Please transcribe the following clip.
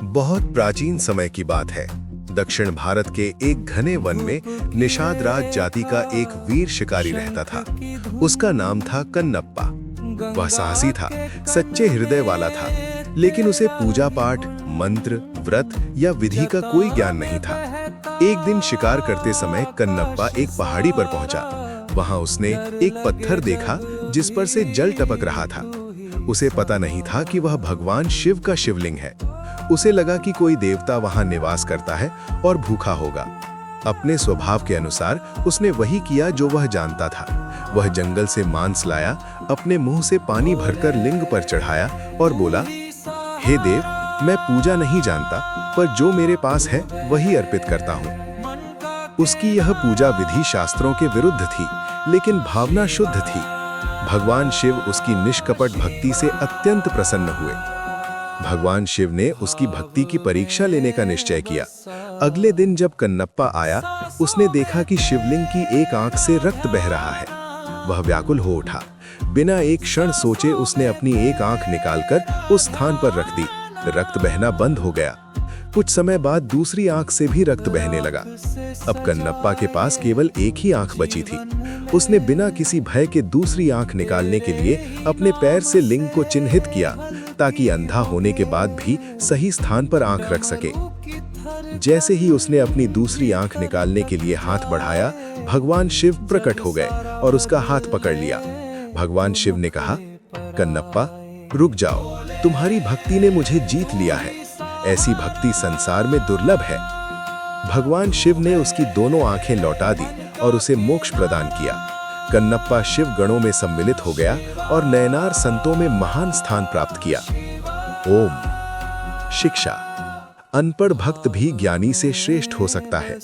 बहुत प्राचीन समय की बात है। दक्षिण भारत के एक घने वन में निषाद राज जाति का एक वीर शिकारी रहता था। उसका नाम था कन्नप्पा। वह साहसी था, सच्चे हृदय वाला था, लेकिन उसे पूजा पाठ, मंत्र, व्रत या विधि का कोई ज्ञान नहीं था। एक दिन शिकार करते समय कन्नप्पा एक पहाड़ी पर पहुंचा। वहां उसने एक पत्थर देखा जिस पर से जल टपक रहा था। उसे पता नहीं था कि वह भगवान शिव का शिवलिंग है। उसे लगा कि कोई देवता वहां निवास करता है और भूखा होगा। अपने स्वभाव के अनुसार उसने वही किया जो वह जानता था। वह जंगल से मांस लाया, अपने मुंह से पानी भरकर लिंग पर चढ़ाया और बोला, हे देव, मैं पूजा नहीं जानता, पर जो मेरे पास है वही अर्पित करता हूँ। उसकी यह पूजा विधि शास्त्रों के विरुद्ध थी, लेकिन भावना शुद्ध थी। भगवान शिव उसकी निष्कपट भक्ति से अत्यंत प्रसन्न हुए। भगवान शिव ने उसकी भक्ति की परीक्षा लेने का निश्चय किया। अगले दिन जब कन्नप्पा आया, उसने देखा कि शिवलिंग की एक आंख से रक्त बह रहा है। वह व्याकुल हो उठा। बिना एक क्षण सोचे उसने अपनी एक आंख निकालकर उस स्थान पर रख दी। रक्त बहना बंद हो गया। कुछ समय बाद दूसरी आंख से भी रक्त बहने लगा। अब कन्नप्पा के पास केवल एक ही आंख बची थी। उसने बिना किसी भय के दूसरी आंख निकालने के लिए अपने पैर से लिंग को चिन्हित किया, ताकि अंधा होने के बाद भी सही स्थान पर आंख रख सके। जैसे ही उसने अपनी दूसरी आंख निकालने के लिए हाथ बढ़ाया, भगवान शिव प्रकट हो गए और उसका हाथ पकड़ लिया। भगवान शिव ने कहा, कन्नप्पा, रुक जाओ, तुम्हारी भक्ति ने मुझे जीत लिया है। ऐसी भक्ति संसार में दुर्लभ है। भगवान शिव ने उसकी दोनों आंखें लौटा दी और उसे मोक्ष प्रदान किया। कन्नप्पा शिव गणों में सम्मिलित हो गया और नयनार संतों में महान स्थान प्राप्त किया। ओम। शिक्षा। अनपढ़ भक्त भी ज्ञानी से श्रेष्ठ हो सकता है।